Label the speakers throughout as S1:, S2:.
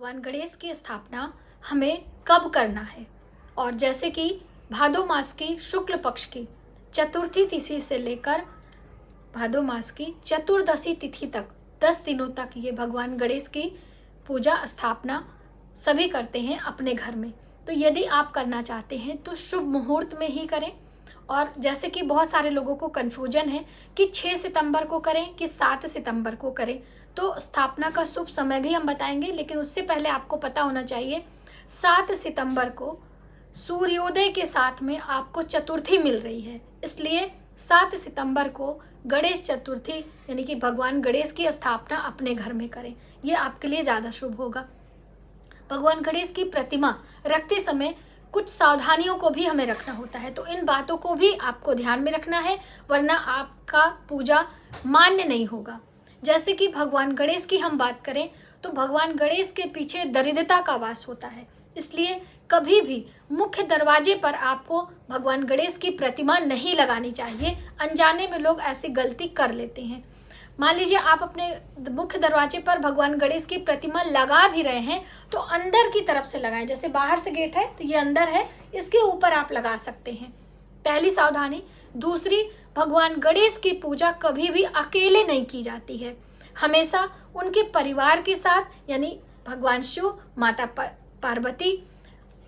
S1: भगवान गणेश की स्थापना हमें कब करना है। और जैसे कि भादो मास की शुक्ल पक्ष की चतुर्थी तिथि से लेकर भादो मास की चतुर्दशी तिथि तक 10 दिनों तक ये भगवान गणेश की पूजा स्थापना सभी करते हैं अपने घर में। तो यदि आप करना चाहते हैं तो शुभ मुहूर्त में ही करें। और जैसे कि बहुत सारे लोगों को कन्फ्यूजन है कि 6 सितंबर को करें कि 7 सितंबर को करें, तो स्थापना का शुभ समय भी हम बताएंगे, लेकिन उससे पहले आपको पता होना चाहिए 7 सितंबर को सूर्योदय के साथ में आपको चतुर्थी मिल रही है। इसलिए 7 सितंबर को गणेश चतुर्थी यानी कि भगवान गणेश की स्थापना अपने घर में करें, ये आपके लिए ज़्यादा शुभ होगा। भगवान गणेश की प्रतिमा रखते समय कुछ सावधानियों को भी हमें रखना होता है, तो इन बातों को भी आपको ध्यान में रखना है, वरना आपका पूजा मान्य नहीं होगा। जैसे कि भगवान गणेश की हम बात करें तो भगवान गणेश के पीछे दरिद्रता का वास होता है, इसलिए कभी भी मुख्य दरवाजे पर आपको भगवान गणेश की प्रतिमा नहीं लगानी चाहिए। अनजाने में लोग ऐसी गलती कर लेते हैं। मान लीजिए आप अपने मुख्य दरवाजे पर भगवान गणेश की प्रतिमा लगा भी रहे हैं तो अंदर की तरफ से लगाएं। जैसे बाहर से गेट है तो ये अंदर है, इसके ऊपर आप लगा सकते हैं। पहली सावधानी। दूसरी, भगवान गणेश की पूजा कभी भी अकेले नहीं की जाती है, हमेशा उनके परिवार के साथ, यानी भगवान शिव, माता पार्वती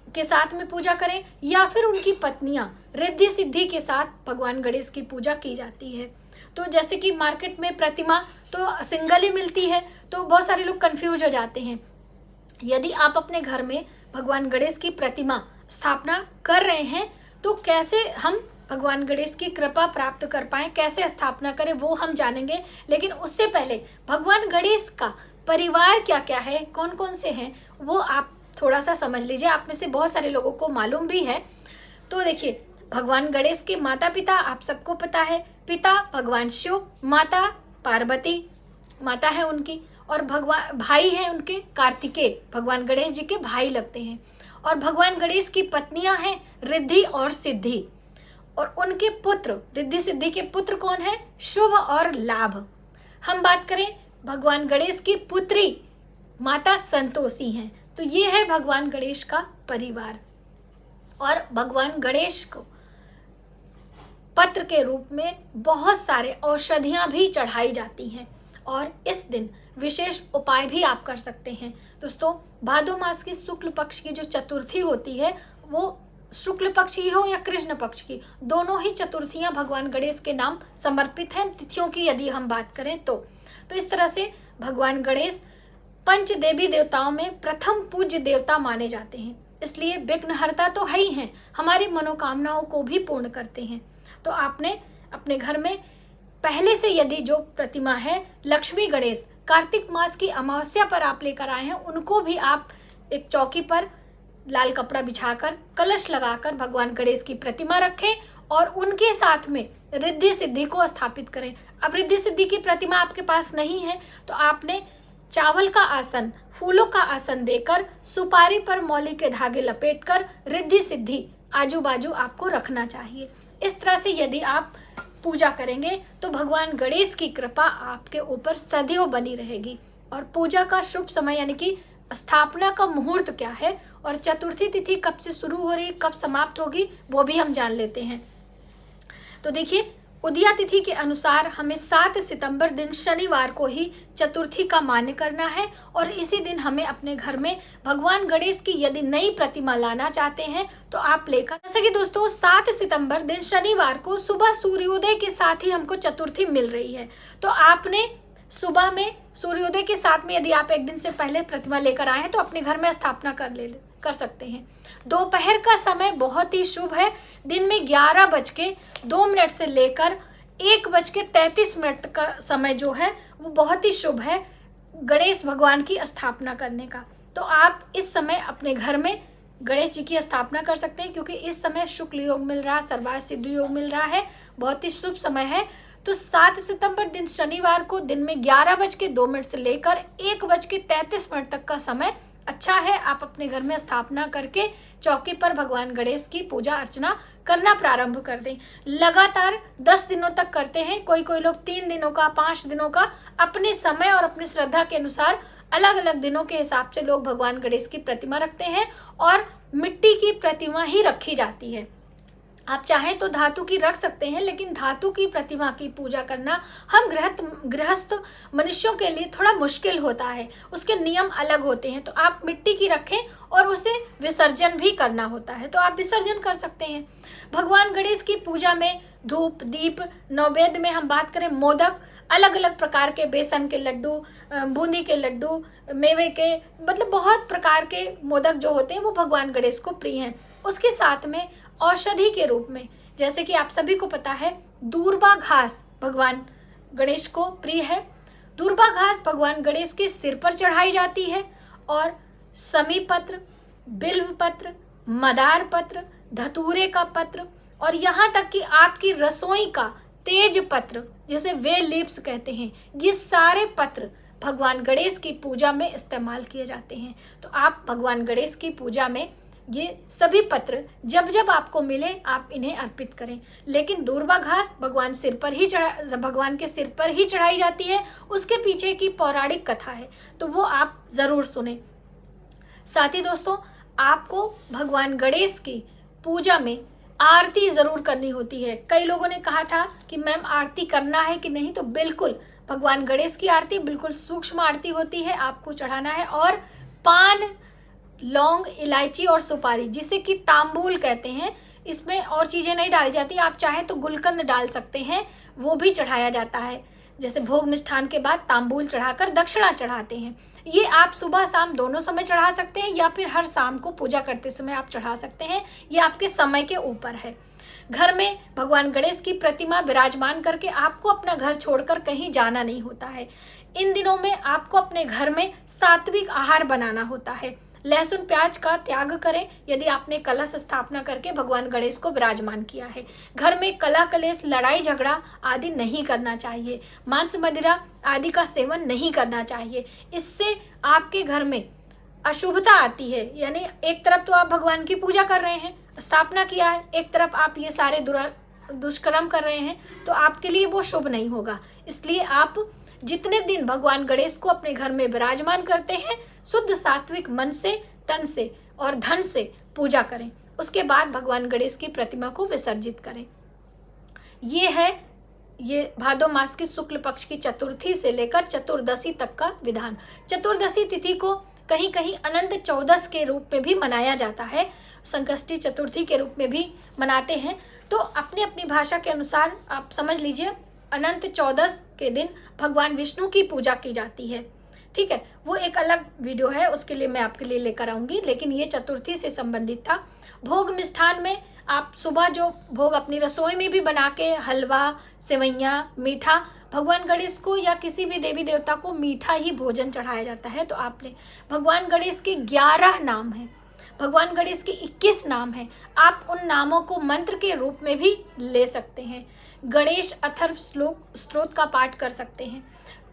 S1: के साथ में पूजा करें, या फिर उनकी पत्नियां रिद्धि सिद्धि के साथ भगवान गणेश की पूजा की जाती है। तो जैसे कि मार्केट में प्रतिमा तो सिंगल ही मिलती है, तो बहुत सारे लोग कंफ्यूज हो जाते हैं। यदि आप अपने घर में भगवान गणेश की प्रतिमा स्थापना कर रहे हैं तो कैसे हम भगवान गणेश की कृपा प्राप्त कर पाएं, कैसे स्थापना करें, वो हम जानेंगे। लेकिन उससे पहले भगवान गणेश का परिवार क्या क्या है, कौन कौन से हैं, वो आप थोड़ा सा समझ लीजिए। आप में से बहुत सारे लोगों को मालूम भी है। तो देखिए, भगवान गणेश के माता पिता आप सबको पता है। पिता भगवान शिव, माता पार्वती माता है उनकी, और भगवान भाई हैं उनके कार्तिकेय, भगवान गणेश जी के भाई लगते हैं। और भगवान गणेश की पत्नियां हैं रिद्धि और सिद्धि, और उनके पुत्र रिद्धि सिद्धि के पुत्र कौन है, शुभ और लाभ। हम बात करें भगवान गणेश की पुत्री माता संतोषी हैं। तो ये है भगवान गणेश का परिवार। और भगवान गणेश को पत्र के रूप में बहुत सारे औषधियां भी चढ़ाई जाती हैं, और इस दिन विशेष उपाय भी आप कर सकते हैं। दोस्तों, भादो मास की शुक्ल पक्ष की जो चतुर्थी होती है, वो शुक्ल पक्ष की हो या कृष्ण पक्ष की, दोनों ही चतुर्थियां भगवान गणेश के नाम समर्पित हैं। तिथियों की यदि हम बात करें तो इस तरह से भगवान गणेश पंच देवी देवताओं में प्रथम पूज्य देवता माने जाते हैं, इसलिए विघ्नहर्ता तो है ही हैं, हमारी मनोकामनाओं को भी पूर्ण करते हैं। तो आपने अपने घर में पहले से यदि जो प्रतिमा है लक्ष्मी गणेश कार्तिक मास की अमावस्या पर आप लेकर आए हैं, उनको भी आप एक चौकी पर लाल कपड़ा बिछाकर कलश लगाकर भगवान गणेश की प्रतिमा रखें और उनके साथ में रिद्धि सिद्धि को स्थापित करें। अब रिद्धि सिद्धि की प्रतिमा आपके पास नहीं है तो आपने चावल का आसन, फूलों का आसन देकर सुपारी पर मौली के धागे लपेटकर रिद्धि सिद्धि आजू बाजू आपको रखना चाहिए। इस तरह से यदि आप पूजा करेंगे तो भगवान गणेश की कृपा आपके ऊपर सदैव बनी रहेगी। और पूजा का शुभ समय यानी कि स्थापना का मुहूर्त क्या है और चतुर्थी तिथि कब से शुरू हो रही, कब समाप्त होगी, वो भी हम जान लेते हैं। तो देखिए, उदया तिथि के अनुसार हमें 7 सितंबर दिन शनिवार को ही चतुर्थी का मान्य करना है, और इसी दिन हमें अपने घर में भगवान गणेश की यदि नई प्रतिमा लाना चाहते हैं तो आप लेकर। जैसे कि दोस्तों, 7 सितंबर दिन शनिवार को सुबह सूर्योदय के साथ ही हमको चतुर्थी मिल रही है, तो आपने सुबह में सूर्योदय के साथ में यदि आप एक दिन से पहले प्रतिमा लेकर आए हैं तो अपने घर में स्थापना कर सकते हैं। दोपहर का समय बहुत ही शुभ है। दिन में 11:02 से लेकर 1:33 का समय जो है वो बहुत ही शुभ है गणेश भगवान की स्थापना करने का। तो आप इस समय अपने घर में गणेश जी की स्थापना कर सकते हैं, क्योंकि इस समय शुक्ल योग मिल रहा है, सर्वार्थ सिद्ध योग मिल रहा है, बहुत ही शुभ समय है। तो 7 सितंबर दिन शनिवार को दिन में 11:02 से लेकर 1:33 तक का समय अच्छा है। आप अपने घर में स्थापना करके चौकी पर भगवान गणेश की पूजा अर्चना करना प्रारंभ कर दें। लगातार 10 दिनों तक करते हैं, कोई कोई लोग 3 दिनों का, 5 दिनों का, अपने समय और अपनी श्रद्धा के अनुसार अलग अलग दिनों के हिसाब से लोग भगवान गणेश की प्रतिमा रखते हैं और मिट्टी की प्रतिमा ही रखी जाती है। आप चाहें तो धातु की रख सकते हैं, लेकिन धातु की प्रतिमा की पूजा करना हम गृहस्थ मनुष्यों के लिए थोड़ा मुश्किल होता है, उसके नियम अलग होते हैं। तो आप मिट्टी की रखें और उसे विसर्जन भी करना होता है, तो आप विसर्जन कर सकते हैं। भगवान गणेश की पूजा में धूप दीप, नैवेद्य में हम बात करें मोदक, अलग अलग प्रकार के बेसन के लड्डू, बूंदी के लड्डू, मेवे के, मतलब बहुत प्रकार के मोदक जो होते हैं वो भगवान गणेश को प्रिय हैं। उसके साथ में औषधि के रूप में, जैसे कि आप सभी को पता है, दूर्वा घास भगवान गणेश को प्रिय है। दूर्वा घास भगवान गणेश के सिर पर चढ़ाई जाती है और समी पत्र, बिल्व पत्र, मदार पत्र, धतूरे का पत्र और यहाँ तक कि आपकी रसोई का तेज पत्र, जिसे वे लीव्स कहते हैं, ये सारे पत्र भगवान गणेश की पूजा में इस्तेमाल किए जाते हैं। तो आप भगवान गणेश की पूजा में ये सभी पत्र जब जब आपको मिले आप इन्हें अर्पित करें। लेकिन दूर्वा घास भगवान के सिर पर ही चढ़ाई जाती है, उसके पीछे की पौराणिक कथा है, तो वो आप जरूर सुने। साथ ही दोस्तों, आपको भगवान गणेश की पूजा में आरती जरूर करनी होती है। कई लोगों ने कहा था कि मैम आरती करना है कि नहीं, तो बिल्कुल भगवान गणेश की आरती बिल्कुल सूक्ष्म आरती होती है, आपको चढ़ाना है। और पान, लौंग, इलायची और सुपारी, जिसे कि तांबूल कहते हैं, इसमें और चीजें नहीं डाली जाती। आप चाहें तो गुलकंद डाल सकते हैं, वो भी चढ़ाया जाता है। जैसे भोग मिष्ठान के बाद तांबूल चढ़ाकर दक्षिणा चढ़ाते हैं। ये आप सुबह शाम दोनों समय चढ़ा सकते हैं या फिर हर शाम को पूजा करते समय आप चढ़ा सकते हैं, ये आपके समय के ऊपर है। घर में भगवान गणेश की प्रतिमा विराजमान करके आपको अपना घर छोड़कर कहीं जाना नहीं होता है। इन दिनों में आपको अपने घर में सात्विक आहार बनाना होता है। लहसुन प्याज का त्याग करें यदि आपने कलश स्थापना करके भगवान गणेश को विराजमान किया है। घर में कलह कलेश, लड़ाई झगड़ा आदि नहीं करना चाहिए। मांस मदिरा आदि का सेवन नहीं करना चाहिए। इससे आपके घर में अशुभता आती है। यानी एक तरफ तो आप भगवान की पूजा कर रहे हैं, स्थापना किया है, एक तरफ आप ये सारे दुष्कर्म कर रहे हैं, तो आपके लिए वो शुभ नहीं होगा। इसलिए आप जितने दिन भगवान गणेश को अपने घर में विराजमान करते हैं, शुद्ध सात्विक मन से, तन से और धन से पूजा करें। उसके बाद भगवान गणेश की प्रतिमा को विसर्जित करें। ये भादो मास की शुक्ल पक्ष की चतुर्थी से लेकर चतुर्दशी तक का विधान। चतुर्दशी तिथि को कहीं कहीं अनंत चौदस के रूप में भी मनाया जाता है, संकष्टी चतुर्थी के रूप में भी मनाते हैं। तो अपनी अपनी भाषा के अनुसार आप समझ लीजिए, अनंत चौदस के दिन भगवान विष्णु की पूजा की जाती है। ठीक है, वो एक अलग वीडियो है, उसके लिए मैं आपके लिए लेकर आऊंगी, लेकिन ये चतुर्थी से संबंधित था। भोग मिष्ठान में आप सुबह जो भोग अपनी रसोई में भी बना के, हलवा, सेवैयाँ, मीठा, भगवान गणेश को या किसी भी देवी देवता को मीठा ही भोजन चढ़ाया जाता है। तो आपने भगवान गणेश के 11 नाम हैं, भगवान गणेश के 21 नाम हैं। आप उन नामों को मंत्र के रूप में भी ले सकते हैं। गणेश अथर्व स्तोत्र का पाठ कर सकते हैं।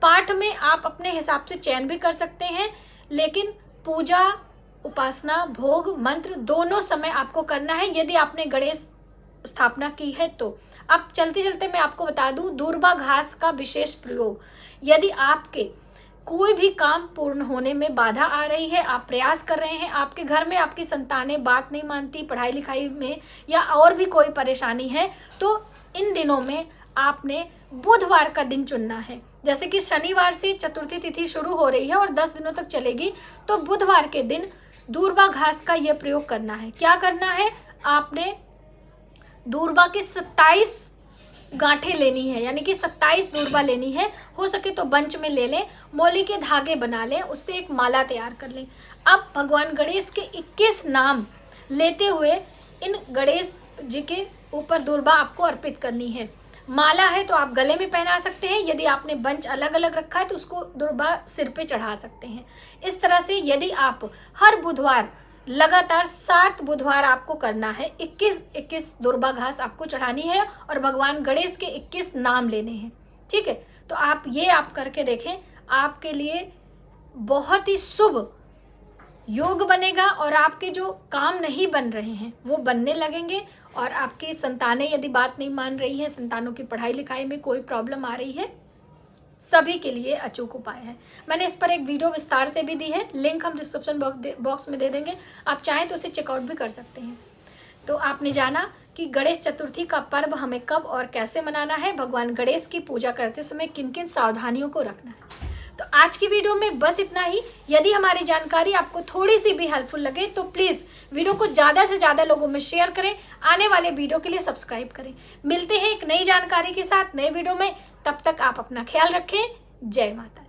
S1: पाठ में आप अपने हिसाब से चयन भी कर सकते हैं, लेकिन पूजा, उपासना, भोग, मंत्र दोनों समय आपको करना है यदि आपने गणेश स्थापना की है तो। अब चलते चलते मैं आपको बता दूं, दूर्वा घास का विशेष प्रयोग, यदि आपके कोई भी काम पूर्ण होने में बाधा आ रही है, आप प्रयास कर रहे हैं, आपके घर में आपकी संतानें बात नहीं मानती, पढ़ाई लिखाई में या और भी कोई परेशानी है, तो इन दिनों में आपने बुधवार का दिन चुनना है। जैसे कि शनिवार से चतुर्थी तिथि शुरू हो रही है और 10 दिनों तक चलेगी, तो बुधवार के दिन दूर्वा घास का यह प्रयोग करना है। क्या करना है, आपने दूर्वा के 27 गांठें लेनी है, यानी कि 27 दूर्वा लेनी है। हो सके तो बंच में ले लें, मौली के धागे बना लें, उससे एक माला तैयार कर लें। अब भगवान गणेश के 21 नाम लेते हुए इन गणेश जी के ऊपर दूर्वा आपको अर्पित करनी है। माला है तो आप गले में पहना सकते हैं, यदि आपने बंच अलग अलग रखा है तो उसको दूर्वा सिर पे चढ़ा सकते हैं। इस तरह से यदि आप हर बुधवार लगातार 7 बुधवार आपको करना है, 21 दूर्वा घास आपको चढ़ानी है और भगवान गणेश के 21 नाम लेने हैं। ठीक है, तो आप करके देखें, आपके लिए बहुत ही शुभ योग बनेगा और आपके जो काम नहीं बन रहे हैं वो बनने लगेंगे। और आपकी संतानें यदि बात नहीं मान रही हैं, संतानों की पढ़ाई लिखाई में कोई प्रॉब्लम आ रही है, सभी के लिए अचूक उपाय है। मैंने इस पर एक वीडियो विस्तार से भी दी है, लिंक हम डिस्क्रिप्शन बॉक्स में दे देंगे, आप चाहें तो उसे चेकआउट भी कर सकते हैं। तो आपने जाना कि गणेश चतुर्थी का पर्व हमें कब और कैसे मनाना है, भगवान गणेश की पूजा करते समय किन किन सावधानियों को रखना है। तो आज की वीडियो में बस इतना ही। यदि हमारी जानकारी आपको थोड़ी सी भी हेल्पफुल लगे तो प्लीज़ वीडियो को ज़्यादा से ज़्यादा लोगों में शेयर करें, आने वाले वीडियो के लिए सब्सक्राइब करें। मिलते हैं एक नई जानकारी के साथ नए वीडियो में, तब तक आप अपना ख्याल रखें। जय माता।